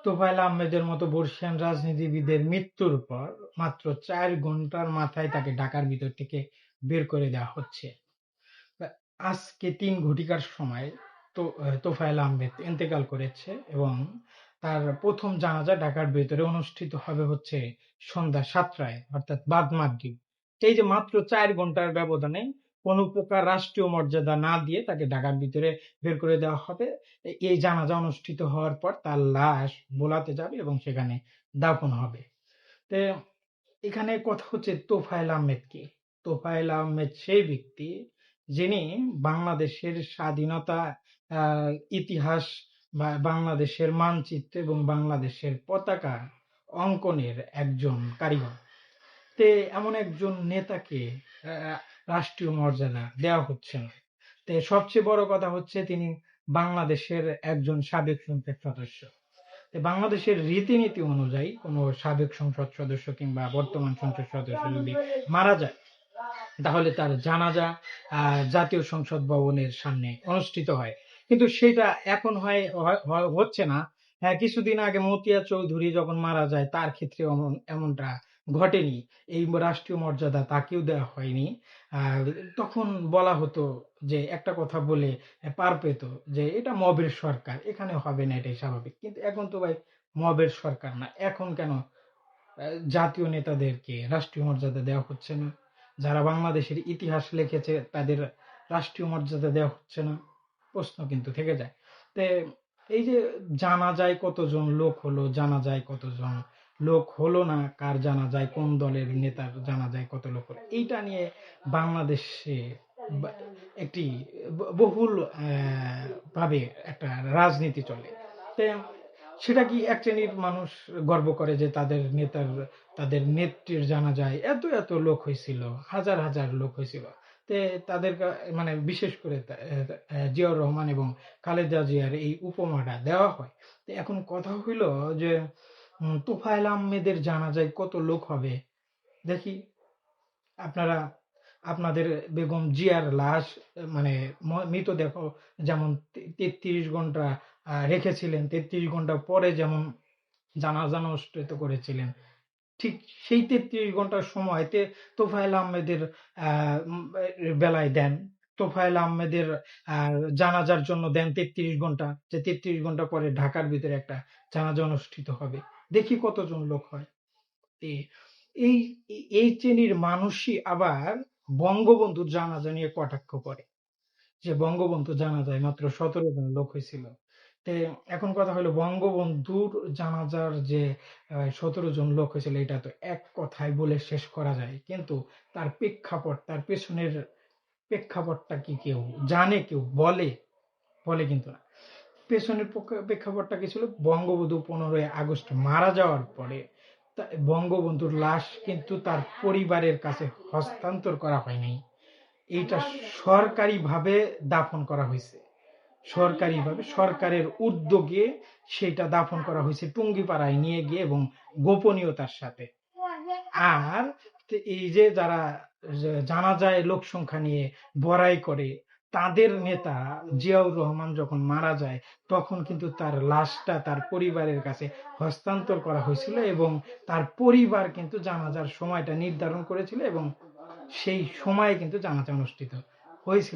তোফায়েল আহমেদের মতো বর্ষিয়ান রাজনীতিবিদের মৃত্যুর পর মাত্র ৪ ঘন্টার মাথায় তাকে ঢাকার ভিতর থেকে বের করে দেওয়া হচ্ছে। আজকে ৩ ঘটিকার সময় তোফায়েল আহমেদ ইন্তেকাল করেছে এবং তার প্রথম জানাজা ঢাকার ভেতরে অনুষ্ঠিত হবে হচ্ছে সন্ধ্যা ৭টায় অর্থাৎ বাদ মাগরিব। এই যে মাত্র ৪ ঘন্টার ব্যবধানে কোনো প্রকার রাষ্ট্রীয় মর্যাদা না দিয়ে তাকে ঢাকার ভিতরে বের করে দেওয়া হবে। এই জানাজা অনুষ্ঠিত হওয়ার পর তার লাশ বোলাতে যাবে এবং সেখানে দাফন হবে। তো এখানে কথা হচ্ছে তোফায়েল আহমেদ কে? তোফায়েল আহমেদ সেই ব্যক্তি যিনি বাংলাদেশের স্বাধীনতা ইতিহাস বা বাংলাদেশের মানচিত্র এবং বাংলাদেশের পতাকা অঙ্কনের একজন কারিগর। তে এমন একজন নেতাকে রাষ্ট্রীয় মর্যাদা দেওয়া হচ্ছে না। তে সবচেয়ে বড় কথা হচ্ছে তিনি বাংলাদেশের একজন সাবেক সংসদ সদস্য। বাংলাদেশের রীতিনীতি অনুযায়ী কোনো সাবেক সংসদ সদস্য কিংবা বর্তমান সংসদ সদস্য যদি মারা যায় তাহলে তার জানাজা জাতীয় সংসদ ভবনের সামনে অনুষ্ঠিত হয়, কিন্তু সেটা এখন হচ্ছে না। হ্যাঁ, কিছুদিন আগে মতিয়া চৌধুরী যখন মারা যায় তার ক্ষেত্রে এমনটা ঘটেনি, এই রাষ্ট্রীয় মর্যাদা তাকেও দেওয়া হয়নি। তখন বলা হতো যে একটা কথা বলে পার পেত যে এটা মবের সরকার, এখানে হবে না, এটাই স্বাভাবিক। কিন্তু এখন তো ভাই মবের সরকার না, এখন কেন জাতীয় নেতাদেরকে রাষ্ট্রীয় মর্যাদা দেওয়া হচ্ছে না? যারা বাংলাদেশের ইতিহাস লিখেছে তাদের রাষ্ট্রীয় মর্যাদা দেওয়া হচ্ছে না? প্রশ্ন কিন্তু থেকে যায়। তো এই যে জানা যায় কতজন লোক হলো, জানা যায় কতজন লোক হলো না, কার জানা যায়, কোন দলের নেতার জানা যায় কত লোক হলো, এইটা নিয়ে বাংলাদেশে একটি বহুল ভাবে একটা রাজনীতি চলে। সেটা কি এক শ্রেণীর মানুষ গর্ব করে যে তাদের নেত্রীর জানা যায় এত এত লোক হয়েছিল, হাজার হাজার লোক হয়েছিল। তাদের মানে বিশেষ করে জিয়াউর রহমান এবং খালেদা জিয়ার এই উপমাটা দেওয়া হয়। এখন কথা হইল যে তোফায়েল আহমেদের জানা যায় কত লোক হবে। দেখি আপনারা আপনাদের বেগম জিয়ার লাশ মানে মৃতদেহ যেমন ৩৩ ঘন্টা রেখেছিলেন, ৩৩ ঘন্টা পরে যেমন জানাজা অনুষ্ঠিত করেছিলেন, ঠিক সেই ৩৩ ঘন্টার সময়তে তোফায়েল আহমেদের বেলায় দেন। তোফায়েল আহমেদের জানাজার জন্য দেন ৩৩ ঘন্টা, যে ৩৩ ঘন্টা পরে ঢাকার ভিতরে একটা জানাজা অনুষ্ঠিত হবে, দেখি কতজন লোক হয়। এই এই শ্রেণীর মানুষই আবার বঙ্গবন্ধুর জানাজা নিয়ে কটাক্ষ করে যে বঙ্গবন্ধু জানাজায় মাত্র ১৭ জন লোক হয়েছিল। এখন কথা হলো বঙ্গবন্ধুর জানাজার যে ১৭ জন লোক হয়েছিল এটা তো এক কথায় বলে শেষ করা যায়, কিন্তু তার প্রেক্ষাপট, তার পেছনের প্রেক্ষাপটটা কি কেউ জানে, কেউ বলে? কিন্তু না। পেছনের প্রেক্ষাপটটা কি ছিল? বঙ্গবন্ধু 15ই আগস্ট মারা যাওয়ার পরে বঙ্গবন্ধুর লাশ কিন্তু তার পরিবারের কাছে হস্তান্তর করা হয়নি, এইটা সরকারিভাবে দাফন করা হয়েছে। সরকারিভাবে সরকারের উদ্যোগে সেটা দাফন করা হয়েছে টুঙ্গিপাড়ায় নিয়ে গিয়ে এবং গোপনীয়তার সাথে। আর এই যে যারা জানাজায় লোক সংখ্যা নিয়ে বড়াই করে, তাদের নেতা জিয়াউর রহমান যখন মারা যায় তখন কিন্তু তার লাশটা তার পরিবারের কাছে হস্তান্তর করা হয়েছিল এবং তার পরিবার কিন্তু জানাজার সময়টা নির্ধারণ করেছিল এবং সেই সময়ে কিন্তু জানাজা অনুষ্ঠিত হয়েছিল।